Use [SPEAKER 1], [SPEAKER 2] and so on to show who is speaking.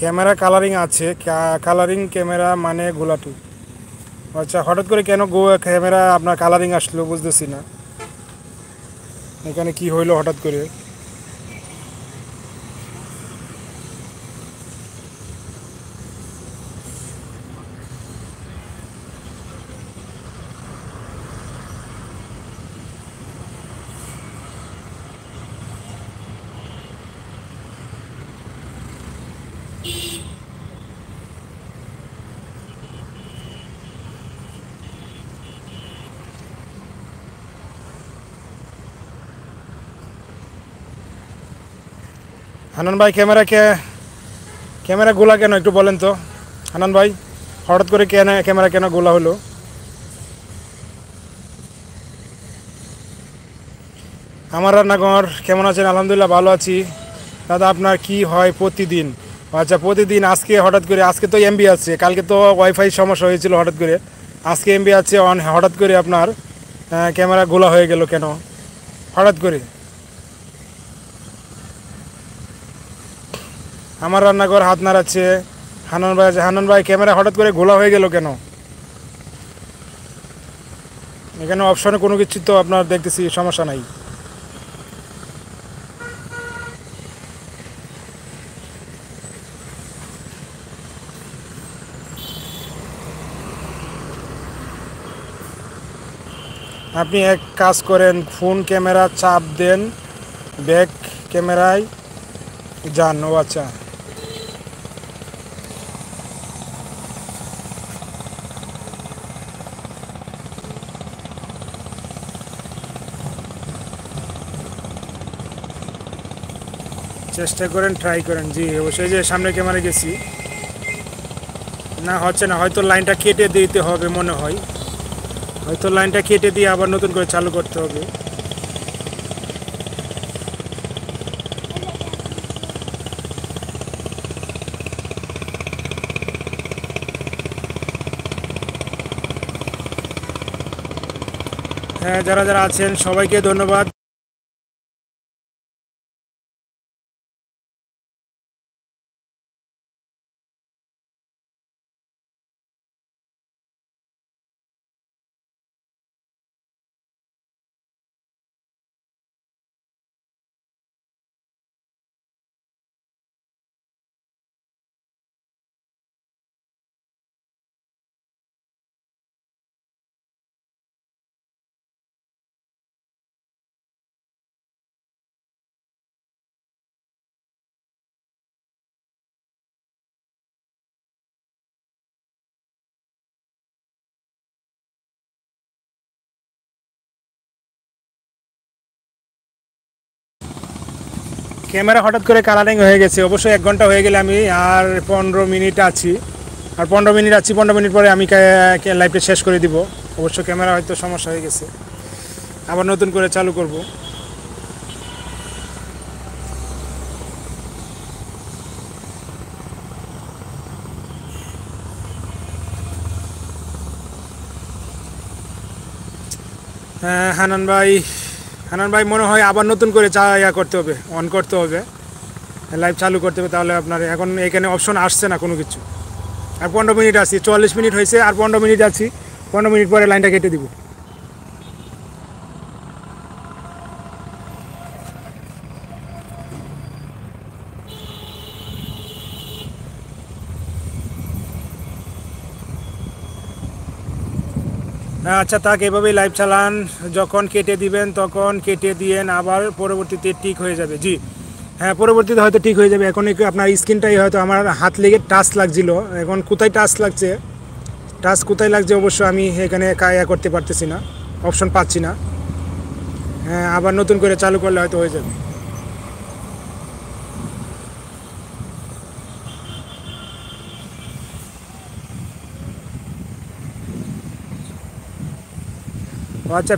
[SPEAKER 1] Camera colouring আছে, colouring camera মানে গোলাপি। আচ্ছা, হঠাৎ করে কেন ক্যামেরা আপনার কালারিং আসলো বুঝতেছি না, এখানে কি হইলো হঠাৎ করে। হানান ভাই, ক্যামেরা গোলা কেন একটু বলেন তো হানান ভাই, হঠাৎ করে ক্যামেরা কেন গোলা হলো? আমার রান্নাঘর কেমন আছেন? আলহামদুলিল্লাহ ভালো আছি। দাদা আপনার কি হয় প্রতিদিন? আচ্ছা, প্রতিদিন। আজকে হঠাৎ করে, আজকে তো এমবি আছে, কালকে তো ওয়াইফাই সমস্যা হয়েছিল হঠাৎ করে, আজকে এমবি আছে হঠাৎ করে আপনার ক্যামেরা গোলা হয়ে গেল কেন হঠাৎ করে? আমার রান্নাঘর হাত নাড়াচ্ছে। হানান ভাই ক্যামেরা হঠাৎ করে গোলা হয়ে গেল কেন? এখানে অপশনে কোনো কিছু তো আপনার দেখতেছি সমস্যা নাই। আপনি এক কাজ করেন, ফোন ক্যামেরা চাপ দেন, ব্যাক ক্যামেরায় যান। ও আচ্ছা, চেষ্টা করেন, ট্রাই করেন। জি অবশ্যই, যে সামনে ক্যামেরা গেছি, না হচ্ছে না, হয়তো লাইনটা কেটে দিতে হবে মনে হয়, হয়তো লাইনটা কেটে দিয়ে আবার নতুন করে চালু করতে হবে। হ্যাঁ, যারা যারা আছেন সবাইকে ধন্যবাদ। ক্যামেরা হঠাৎ করে কালারিং হয়ে গেছে, অবশ্যই 1 ঘন্টা হয়ে গেলে আমি আর 15 মিনিট আছি, আর 15 মিনিট আছি, 15 মিনিট পরে আমি লাইভটা শেষ করে দিব। অবশ্য ক্যামেরা হয়তো সমস্যা হয়ে গেছে, আবার নতুন করে চালু করব। হ্যাঁ হানান ভাই মনে হয় আবার নতুন করে করতে হবে, অন করতে হবে, লাইভ চালু করতে হবে, তাহলে আপনার এখন এখানে অপশন আসছে না কোনো কিছু। আর 15 মিনিট আছি, 44 মিনিট হয়েছে, আর 15 মিনিট আছি, 15 মিনিট পরে লাইনটা কেটে দিব। আচ্ছা, তাক এভাবেই লাইভ চালান, যখন কেটে দিবেন তখন কেটে দিয়েন, আবার পরবর্তীতে ঠিক হয়ে যাবে। জি হ্যাঁ, পরবর্তীতে হয়তো ঠিক হয়ে যাবে। এখন একটু আপনার স্ক্রিনটাই হয়তো আমার হাত লেগে টাচ লাগছিল, এখন কোথায় টাচ লাগছে, টাচ কোথায় লাগছে অবশ্য আমি এখানে করতে পারতেছি না, অপশন পাচ্ছি না। হ্যাঁ, আবার নতুন করে চালু করলে হয়তো হয়ে যাবে। আচ্ছা।